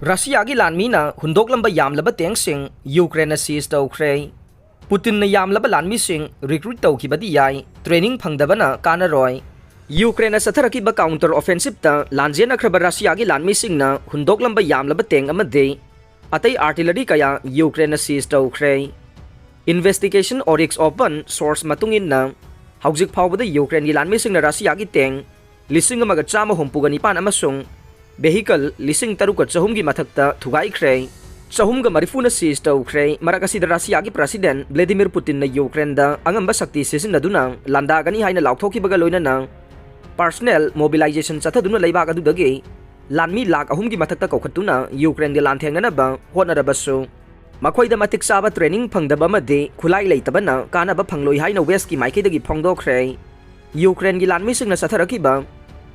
रशियागी लानमीना हुंदोकलंबा यामलबा टेंकसिंग यूक्रेन सीज तौख्रे पुतिन यामलबा लानमीसिंग रिक्रूट तौखिबदी याई ट्रेनिंग फंगदबना कानरोय यूक्रेन सथरकीबा काउंटर ऑफेंसिव ता लांजेनख्रबा रशियागी लानमीसिंगना हुंदोकलंबा यामलबा टेंक अमदे अतई आर्टिलरी कया यूक्रेन सीज तौख्रे इन्वेस्टिगेशन ओरिक्स ओपन सोर्स मतुंगिनना हौजिक फावबदा यूक्रेन लानमीसिंगना रशियागी टेंक लिसिंग अमगा चामा हुंपुगा निपान अमसुंग vehicle lising taruka chahumgi mathakta thugaikre chahumga marifuna seize tawkhre marakasida Russiagi president Vladimir Putin na Ukraine da angamba sakti sisinaduna landagani haina laukthokibaga loinana personnel mobilization chathaduna leibaga adudagi lanmi lakh ahumgi mathakta kokhatuna Ukraine ge lanthengnana ba honarabasu makhoida matik saba training phangdaba made khulai leitabana kanaba phangloi haina west ki maikidagi phongdokhre Ukraine gi lanmi singna satharakiba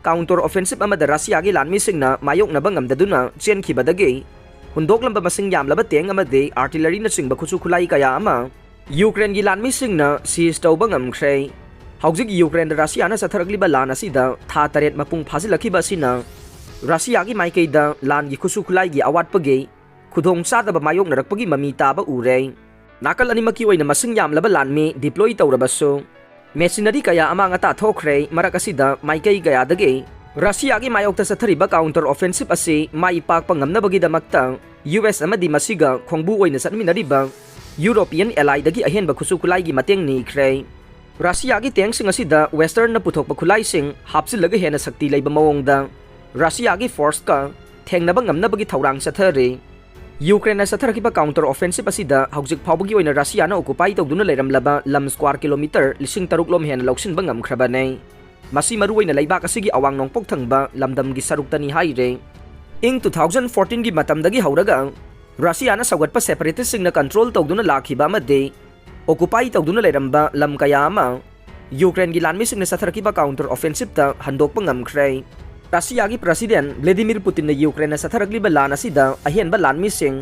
counter offensive अमद रशियागी लानमीसिंगना मायोकनबा ngamdaduna chenkibadagi hundoklamba masing yamlaba teng amade artillery na chingba khuchu khulai kaya ama Ukraine gi लानमीसिंगना seize tawba ngamkhre haujik Ukraine Russia na satharakliba lan asida tha taret mapung phasilakiba sina Russiagi maikeida lan gi khuchu khulai gi awatpage khudong sadaba mayoknarakpagi mami taba ure nakal animaki oina masing yamlaba lanmi deploy tawrabasu machinery कया अमांगता थोखरे मरकसिदा माइकई गयादगे रशियागी मायोक्ता सथरिबा counter offensive असे माई पाकपा ngamnabagidamakta US amadi masiga khongbu oina satminariba European एलाइदगी अहेनबा खुसु खुलाइगी मतेंग निख्रे रशियागी टेंकसिंग असिदा वेस्टर्न न पुथोकपा खुलाइसिंग हापसिलगा हेना शक्ति लैबा मवोंगदा रशियागी फोर्स का थेंगनबा ngamnabagi थौरांग सथरे यूक्रेन सथरकिबा काउंटर ऑफेंसिव असिदा हौजिक फावबगी ओइना रशियाना ऑक्युपाई तौदुना लेरमलबा लम स्क्वायर किलोमीटर लिसिंग तरुक लोम हेन लौसिनबा ngamkhrabaने मसी मरु ओइना लैबाक असिगी अवांग नोंगपोक थंगबा लमदमगी सरुक्तनी हाइरे इंग 2014 गी मतमदगी हौरगा रशियाना सौगटपा सेपरेटिस्ट सिंगना कंट्रोल तौदुना लाखिबा मदे ऑक्युपाई तौदुना लेरमबा लम कया अमा यूक्रेन गी लानमी सिंगना सथरकिबा काउंटर ऑफेंसिव ता हंदोकपा ngamkhre रशियागी प्रेसिडेंट व्लादिमीर पुतिन ने यूक्रेन सथरकलिबा लान असिदा अहेनबा लानमीसिंग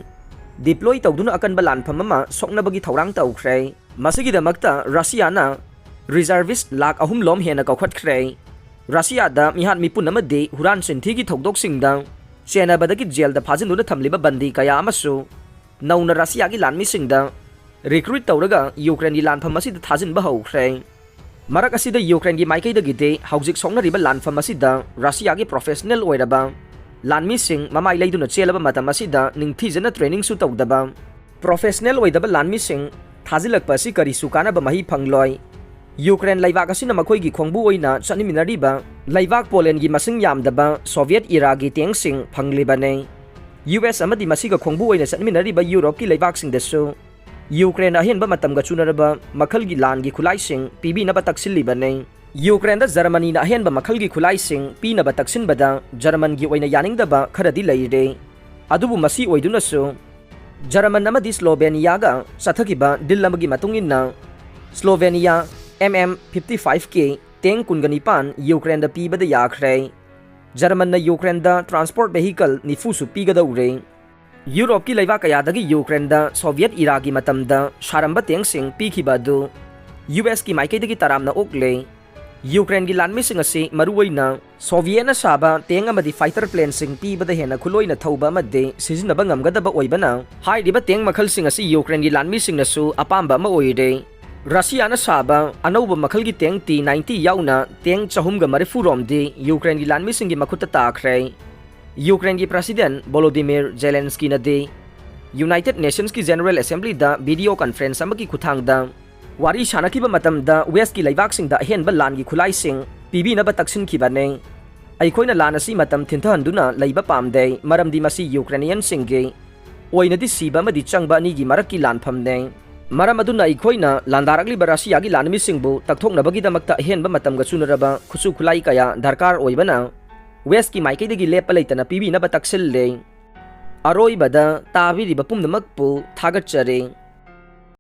डिप्लॉय तौदुना अकनबा लानफम अमा सोकनबगी थौरांग तौख्रे मसिगिदमक्ता रशियाना रिजर्विस्ट लाख अहुम लोम हेना कौखटख्रे रशियादा मिहान मिपुन अमदे हुरान सिंथीगी थौदोकसिंगदा चेनाबदगी जेलदा फाजिनुना थमलिबा बंदी कया अमसु नौना रशियागी लानमीसिंगदा रिक्रूट तौरगा यूक्रेनगी लानफम असिदा थाजिनबा हौख्रे मरक असिदा यूक्रेन की माइकईदगिदे हौजिक सोंगनरिबा लानफम असिदा रशियागी प्रोफेशनल ओइरबा लानमीसिंग ममाई लैदुना चेलबा मतम असिदा निंगथीजना ट्रेनिंग सु तौदबा प्रोफेशनल ओइदबा लानमीसिंग थाजिलकपा असि करिसु कानबा मही फंगलोय यूक्रेन लैबाक असिना मखोइगी खोंगबु ओइना चनिमिनरिबा लैबाक पोलैंड की मसिंग यामदबा सोवियत इरागी टेंकसिंग फंगलिबाने यूएस अमदि मसिगा खोंगबु ओइना चनिमिनरिबा यूरोप की लैबाकसिंगदसु यूक्रेन अहेनबा मतमगा चुनरबा मखलगी लानगी खुलाइसिंग पीबीनबा तक्सिलिबने यूक्रेन जर्मनी ना अहेनबा मखलगी खुलाइसिंग पीनबा तक्सिनबदा जर्मन की ओइना यानिंगदबा खरदी लैरे अदुबु मसी ओइदुनसु जर्मन अमदि स्लोवेनियागा सथकिबा दिल अमगी मतुंगिन्ना स्लोवेनिया MM-55 के टेंक कुनगनिपान यूक्रेन दा पीबदा याख्रे जर्मन ना यूक्रेन दा ट्रांसपोर्ट वेहिकल निफुसु पीगदौरे यूरोप की लैबा कयादगी यूक्रेन दा सोवियत इराकी मतमदा शारंबा टेंकसिंग पीखिबादु यूएस की माइकईदगी तरामना ओकले यूक्रेन की लानमीसिंग असी मरुओइना सोवियतना साबा टेंक अमदि फाइटर प्लेन सिंग पीबदा हेना खुलोइना थौबा मदे सिजिनबा ngamgadaba ओइबना हाइरिबा टेंक मखलसिंग असी यूक्रेन की लानमीसिंगनसु अपाम्बा अमा ओइरे रशियाना साबा अनौबा मखलगी टेंक T-90 याउना टेंक चहुमगा मरिफु रोमदि यूक्रेन की लानमीसिंग की मखुता ताख्रे यूक्रेन की प्रेसिडेंट वोलोदिमिर जेलेंस्की नदे यूनाइटेड नेशंस की जनरल असेंबली दा वीडियो कॉन्फ्रेंस अमकी खुथांगदा वारी शानकीबा मतमदा वेस्ट की लैबाकसिंग दा अहेनबा लानगी खुलाइसिंग पीबीनबा तक्सिनखिबाने अइखोइना लान असि मतम थिंथहंदुना लैबा पामदे मरमदि मसी यूक्रेनियन सिंगे ओइनदि सीबा मदि चंगबा अनिगी मरककी लानफमने मरम अदुना अइखोइना लांदारकलिबा रशियागी लानमीसिंगबु तकथोकनबगीदमक्ता अहेनबा मतमगा चुनरबा खुसु खुलाई कया दरकार ओइबना वेस्ट की माइकईदगी लेपा लैतना पीबीनबा तक्सिल्ले अरोइबदा ताबिरिबा पुमनमकपु थागतचरे।